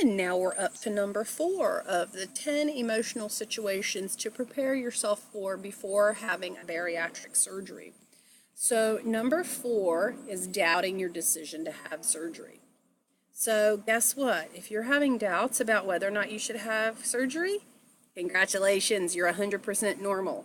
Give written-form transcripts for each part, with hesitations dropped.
And now we're up to number 4 of the 10 emotional situations to prepare yourself for before having a bariatric surgery. So number 4 is doubting your decision to have surgery. So guess what? If you're having doubts about whether or not you should have surgery, congratulations, you're 100% normal.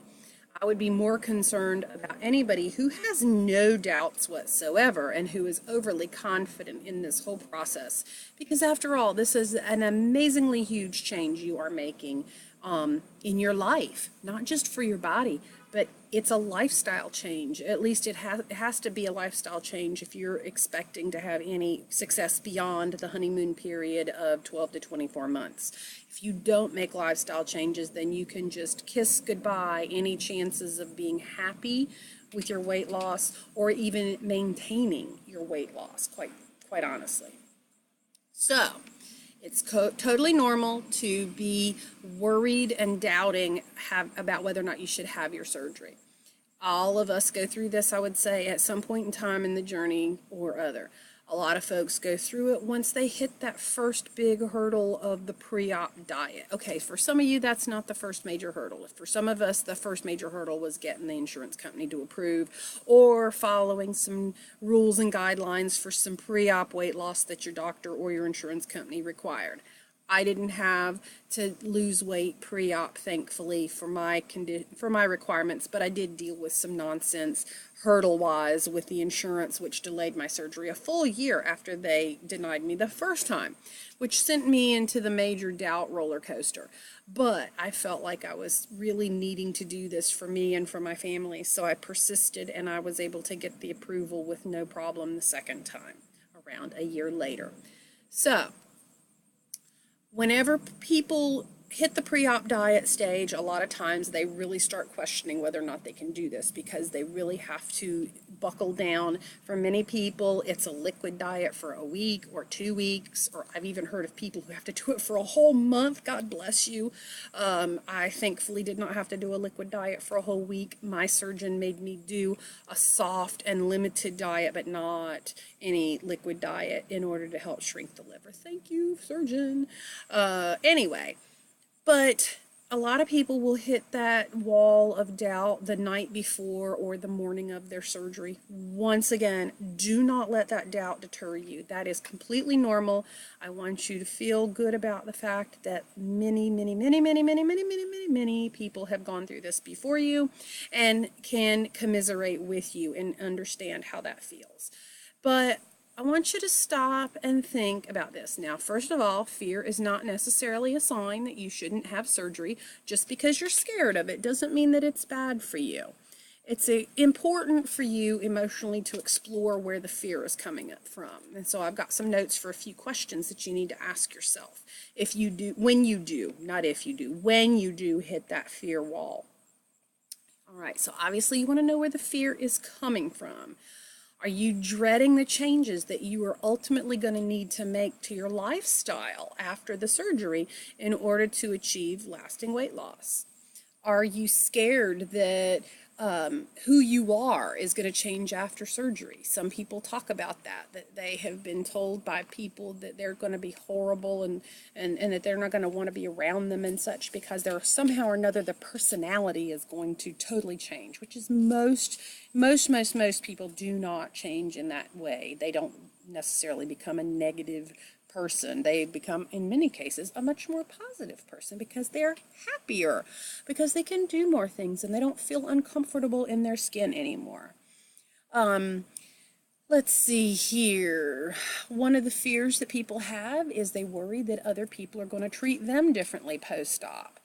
I would be more concerned about anybody who has no doubts whatsoever and who is overly confident in this whole process. Because after all, this is an amazingly huge change you are making in your life, not just for your body, but it's a lifestyle change. At least it has to be a lifestyle change if you're expecting to have any success beyond the honeymoon period of 12 to 24 months. If you don't make lifestyle changes, then you can just kiss goodbye any chances of being happy with your weight loss or even maintaining your weight loss, quite honestly. So, it's totally normal to be worried and doubting about whether or not you should have your surgery. All of us go through this, I would say, at some point in time in the journey or other. A lot of folks go through it once they hit that first big hurdle of the pre-op diet. Okay, for some of you, that's not the first major hurdle. For some of us, the first major hurdle was getting the insurance company to approve or following some rules and guidelines for some pre-op weight loss that your doctor or your insurance company required. I didn't have to lose weight pre-op, thankfully, for my requirements, but I did deal with some nonsense hurdle-wise with the insurance, which delayed my surgery a full year after they denied me the first time, which sent me into the major doubt roller coaster. But I felt like I was really needing to do this for me and for my family, so I persisted and I was able to get the approval with no problem the second time, around a year later. So, whenever people hit the pre-op diet stage, a lot of times they really start questioning whether or not they can do this because they really have to buckle down. For many people, it's a liquid diet for a week or 2 weeks, or I've even heard of people who have to do it for a whole month. God bless you. I thankfully did not have to do a liquid diet for a whole week. My surgeon made me do a soft and limited diet, but not any liquid diet in order to help shrink the liver. Thank you, surgeon. Anyway. But a lot of people will hit that wall of doubt the night before or the morning of their surgery. Once again, do not let that doubt deter you. That is completely normal. I want you to feel good about the fact that many people have gone through this before you and can commiserate with you and understand how that feels. But I want you to stop and think about this. Now, first of all, fear is not necessarily a sign that you shouldn't have surgery. Just because you're scared of it doesn't mean that it's bad for you. It's important for you emotionally to explore where the fear is coming up from. And so I've got some notes for a few questions that you need to ask yourself. When you do hit that fear wall. All right, so obviously you want to know where the fear is coming from. Are you dreading the changes that you are ultimately going to need to make to your lifestyle after the surgery in order to achieve lasting weight loss? Are you scared that who you are is going to change after surgery? Some people talk about that they have been told by people that they're going to be horrible and that they're not going to want to be around them and such because they're somehow or another the personality is going to totally change, which is most people do not change in that way. They don't necessarily become a negative person. They become, in many cases, a much more positive person because they're happier, because they can do more things and they don't feel uncomfortable in their skin anymore. Let's see here. One of the fears that people have is they worry that other people are going to treat them differently post-op.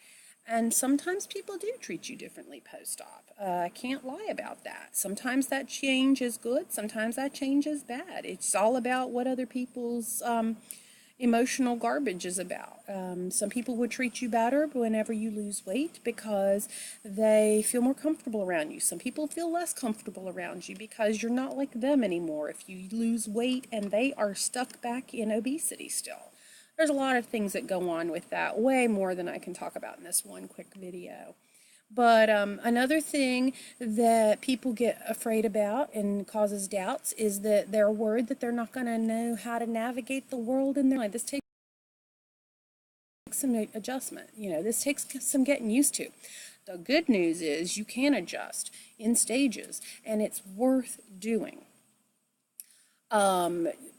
And sometimes people do treat you differently post-op. I can't lie about that. Sometimes that change is good. Sometimes that change is bad. It's all about what other people's emotional garbage is about. Some people would treat you better whenever you lose weight because they feel more comfortable around you. Some people feel less comfortable around you because you're not like them anymore if you lose weight and they are stuck back in obesity still. There's a lot of things that go on with that, way more than I can talk about in this one quick video. But another thing that people get afraid about and causes doubts is that they're worried that they're not going to know how to navigate the world in their life. This takes takes some adjustment. This takes some getting used to. The good news is you can adjust in stages, and it's worth doing.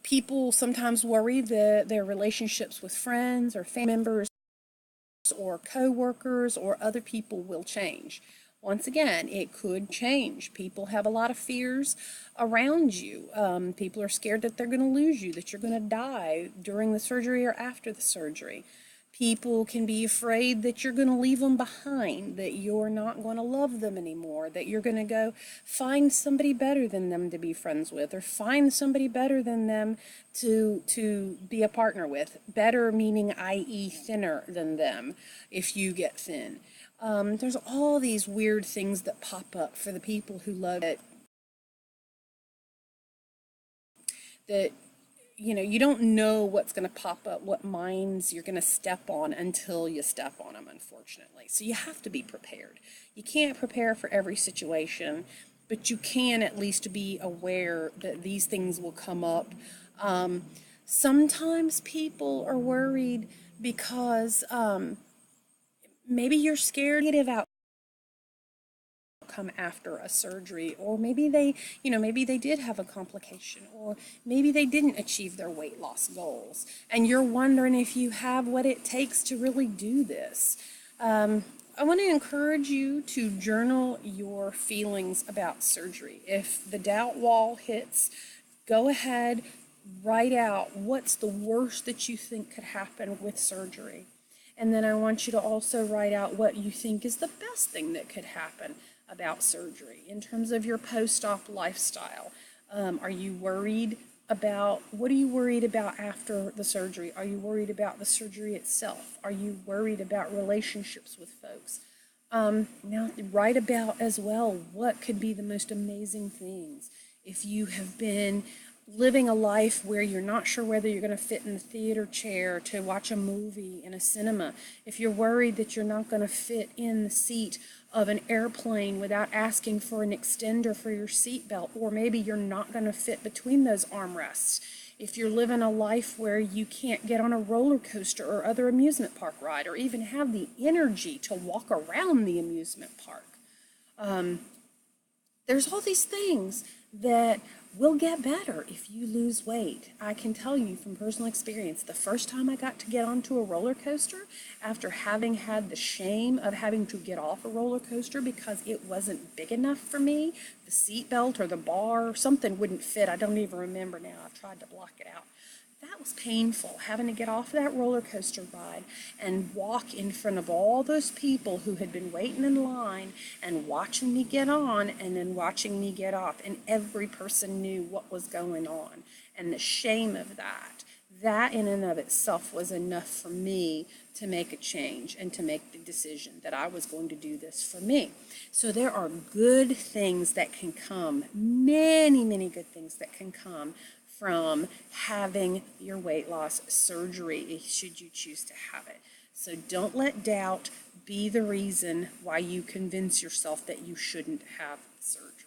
People sometimes worry that their relationships with friends or family members or co-workers or other people will change. Once again, it could change. People have a lot of fears around you. People are scared that they're going to lose you, that you're going to die during the surgery or after the surgery. People can be afraid that you're going to leave them behind, that you're not going to love them anymore, that you're going to go find somebody better than them to be friends with, or find somebody better than them to be a partner with. Better meaning, i.e., thinner than them if you get thin. There's all these weird things that pop up for the people who love it. That you don't know what's going to pop up, what mines you're going to step on until you step on them, unfortunately. So you have to be prepared. You can't prepare for every situation, but you can at least be aware that these things will come up. Sometimes people are worried because maybe you're scared of outcome after a surgery, or maybe they did have a complication, or maybe they didn't achieve their weight loss goals, and you're wondering if you have what it takes to really do this. I want to encourage you to journal your feelings about surgery. If the doubt wall hits, go ahead, write out what's the worst that you think could happen with surgery. And then I want you to also write out what you think is the best thing that could happen about surgery in terms of your post-op lifestyle. Are you worried about, what are you worried about after the surgery? Are you worried about the surgery itself? Are you worried about relationships with folks? Now, write about as well what could be the most amazing things. If you have been living a life where you're not sure whether you're going to fit in the theater chair to watch a movie in a cinema, if you're worried that you're not going to fit in the seat of an airplane without asking for an extender for your seatbelt, or maybe you're not going to fit between those armrests, if you're living a life where you can't get on a roller coaster or other amusement park ride, or even have the energy to walk around the amusement park, there's all these things that will get better if you lose weight. I can tell you from personal experience, the first time I got to get onto a roller coaster, after having had the shame of having to get off a roller coaster because it wasn't big enough for me, the seat belt or the bar or something wouldn't fit. I don't even remember now. I've tried to block it out. That was painful, having to get off that roller coaster ride and walk in front of all those people who had been waiting in line and watching me get on and then watching me get off, and every person knew what was going on. And the shame of that in and of itself was enough for me to make a change and to make the decision that I was going to do this for me. So there are good things that can come, many, many good things that can come from having your weight loss surgery, should you choose to have it. So don't let doubt be the reason why you convince yourself that you shouldn't have surgery.